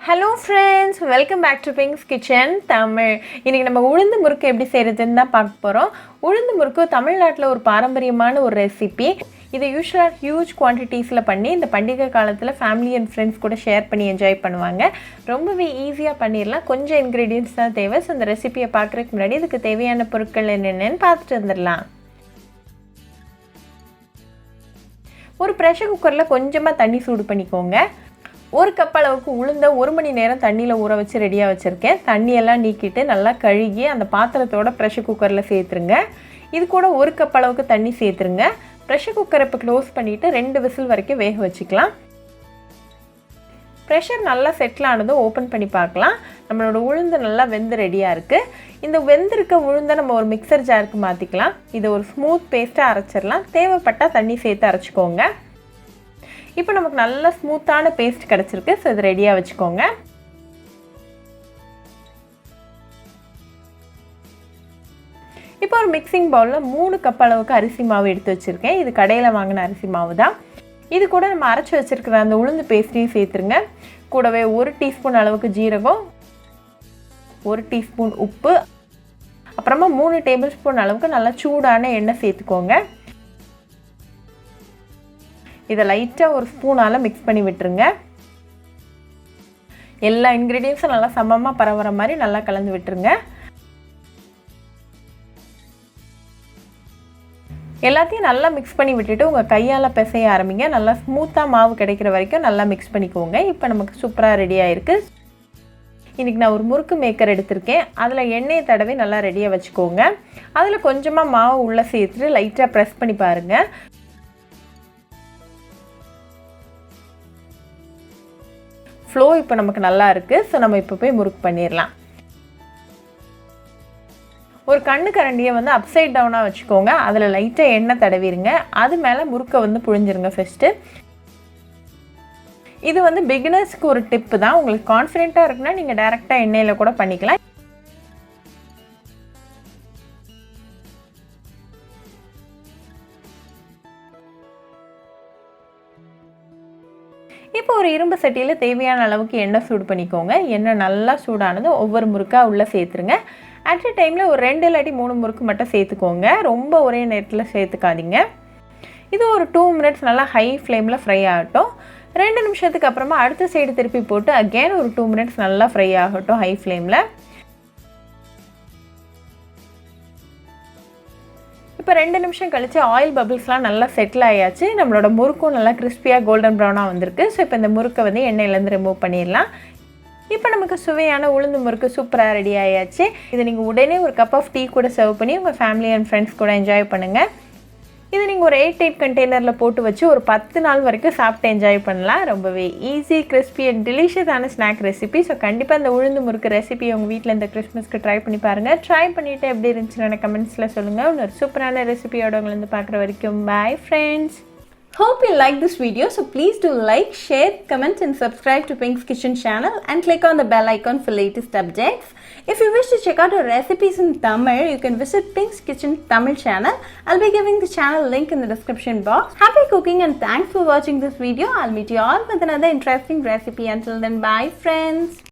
Hello friends, welcome back to Pink's Kitchen Tamil. இன்னைக்கு நம்ம உளுந்து முறுக்கு எப்படி செய்யறதுன்னு தான் பார்க்க போறோம். உளுந்து முறுக்கு தமிழ்நாட்டுல ஒரு பாரம்பரியமான ஒரு ரெசிபி. இதை யூசுவலா ஹியூஜ் குவான்டிட்டிஸ்ல பண்ணி இந்த பண்டிகை காலத்துல ஃபேமிலி அண்ட் ஃப்ரெண்ட்ஸ் கூட ஷேர் பண்ணி என்ஜாய் பண்ணுவாங்க. ரொம்பவே ஈஸியா பண்ணிரலாம். கொஞ்சம் இன்கிரிடியன்ட்ஸ் தான் தேவை. சோ இந்த ரெசிபியை பார்க்கறதுக்கு முன்னாடி இதுக்கு தேவையான பொருட்கள் என்னென்னன்னு பார்த்துட்டு வந்துடலாம். ஒரு பிரஷர் குக்கர்ல கொஞ்சமா தண்ணி சூடு பண்ணிக்கோங்க. ஒரு கப் அளவுக்கு உளுந்த 1 மணி நேரம் தண்ணியில் ஊற வச்சு ரெடியாக வச்சுருக்கேன். தண்ணியெல்லாம் நீக்கிட்டு நல்லா கழுகி அந்த பாத்திரத்தோட ப்ரெஷர் குக்கரில் சேர்த்துருங்க. இது கூட 1 கப் அளவுக்கு தண்ணி சேர்த்துருங்க. ப்ரெஷர் குக்கரை இப்போ க்ளோஸ் பண்ணிவிட்டு 2 விசில் வரைக்கும் வேக வச்சுக்கலாம். ப்ரெஷர் நல்லா செட்டில் ஆனதும் ஓப்பன் பண்ணி பார்க்கலாம். நம்மளோட உளுந்து நல்லா வெந்து ரெடியாக இருக்குது. இந்த வெந்திருக்க உளுந்தை நம்ம ஒரு மிக்சர் ஜாருக்கு மாற்றிக்கலாம். இதை ஒரு ஸ்மூத் பேஸ்ட்டாக அரைச்சிடலாம். தேவைப்பட்டால் தண்ணி சேர்த்து அரைச்சிக்கோங்க. இப்போ நமக்கு நல்ல ஸ்மூத்தான பேஸ்ட் கிடச்சிருக்கு. ஸோ இது ரெடியாக வச்சுக்கோங்க. இப்போ ஒரு மிக்சிங் பவுலில் 3 கப் அளவுக்கு அரிசி மாவு எடுத்து வச்சுருக்கேன். இது கடையில் வாங்கின அரிசி மாவு தான். இது கூட நம்ம அரைச்சி வச்சுருக்கிற அந்த உளுந்து பேஸ்ட்டையும் சேர்த்துருங்க. கூடவே 1 டீஸ்பூன் அளவுக்கு ஜீரகம், 1 டீஸ்பூன் உப்பு, அப்புறமா 3 டேபிள் ஸ்பூன் அளவுக்கு நல்லா சூடான எண்ணெய் சேர்த்துக்கோங்க. இதை லைட்டாக ஒரு ஸ்பூனால் மிக்ஸ் பண்ணி விட்டுருங்க. எல்லா இன்க்ரீடியன்ஸும் நல்லா சமமாக பரவுற மாதிரி நல்லா கலந்து விட்டுருங்க. எல்லாத்தையும் நல்லா மிக்ஸ் பண்ணி விட்டுட்டு உங்கள் கையால் பிசைய ஆரம்பிங்க. நல்லா ஸ்மூத்தாக மாவு கிடைக்கிற வரைக்கும் நல்லா மிக்ஸ் பண்ணிக்கோங்க. இப்போ நமக்கு சூப்பராக ரெடி ஆகிருக்கு. இன்றைக்கி நான் ஒரு முறுக்கு மேக்கர் எடுத்திருக்கேன். அதில் எண்ணெயை தடவி நல்லா ரெடியாக வச்சுக்கோங்க. அதில் கொஞ்சமாக மாவு உள்ளே சேர்த்துட்டு லைட்டாக ப்ரெஸ் பண்ணி பாருங்கள். ஃப்ளோ இப்போ நமக்கு நல்லா இருக்குது. ஸோ நம்ம இப்போ போய் முறுக்கு பண்ணிடலாம். ஒரு கண்ணு கரண்டியை வந்து அப்சைட் டவுனாக வச்சுக்கோங்க. அதில் லைட்டாக எண்ணெய் தடவிடுங்க. அது மேலே முறுக்கை வந்து புழிஞ்சிருங்க ஃபஸ்ட்டு. இது வந்து பிகினர்ஸ்க்கு ஒரு டிப்பு தான். உங்களுக்கு கான்ஃபிடென்ட்டாக இருக்குன்னா நீங்கள் டைரெக்டாக எண்ணெயில் கூட பண்ணிக்கலாம். இப்போ ஒரு இரும்பு சட்டியில் தேவையான அளவுக்கு எண்ணெய் சூடு பண்ணிக்கோங்க. எண்ணெய் நல்லா சூடானது ஒவ்வொரு முறுக்காக உள்ளே சேர்த்துருங்க. அட் அ டைமில் ஒரு 2 இல்லாட்டி 3 முறுக்கு மட்டும் சேர்த்துக்கோங்க. ரொம்ப ஒரே நேரத்தில் சேர்த்துக்காதீங்க. இது ஒரு 2 மினிட்ஸ் நல்லா ஹை ஃப்ளேமில் ஃப்ரை ஆகட்டும். 2 நிமிஷத்துக்கு அப்புறமா அடுத்த சைடு திருப்பி போட்டு அகெயின் ஒரு 2 மினிட்ஸ் நல்லா ஃப்ரை ஆகட்டும் ஹை ஃப்ளேமில். இப்போ 2 நிமிஷம் கழித்து ஆயில் பபிள்ஸ்லாம் நல்லா செட்டில் ஆயாச்சு. நம்மளோட முறுக்கும் நல்லா கிறிஸ்பியாக கோல்டன் ப்ரௌனாக வந்திருக்கு. ஸோ இப்போ இந்த முறுக்கை வந்து எண்ணெயிலேருந்து ரிமூவ் பண்ணிடலாம். இப்போ நமக்கு சுவையான உளுந்து முறுக்கு சூப்பராக ரெடி ஆயாச்சு. இதை நீங்கள் உடனே ஒரு கப் ஆஃப் டீ கூட சர்வ் பண்ணி உங்கள் ஃபேமிலி அண்ட் ஃப்ரெண்ட்ஸ் கூட என்ஜாய் பண்ணுங்கள். இது நீங்கள் ஒரு 8 கண்டெய்னரில் போட்டு வச்சு ஒரு 10 நாள் வரைக்கும் சாப்பிட்டு என்ஜாய் பண்ணலாம். ரொம்பவே ஈஸி, கிறிஸ்பி அண்ட் டெலிஷியஸான ஸ்நாக் ரெசிபி. ஸோ கண்டிப்பாக இந்த உளுந்து முறுக்கு ரெசிபி உங்கள் வீட்டில் இந்த கிறிஸ்மஸ்க்கு ட்ரை பண்ணி பாருங்கள். ட்ரை பண்ணிவிட்டு எப்படி இருந்துச்சுன்னு கமெண்ட்ஸில் சொல்லுங்கள். ஒரு சூப்பரான ரெசிபியோட உங்களை வந்து பார்க்குற வரைக்கும் bye friends. Hope you like this video, so please do like, share, comment and subscribe to Pink's Kitchen channel and click on the bell icon for latest updates. If you wish to check out our recipes in Tamil, you can visit Pink's Kitchen Tamil channel. I'll be giving the channel link in the description box. Happy cooking and thanks for watching this video. I'll meet you all with another interesting recipe. Until then, bye friends.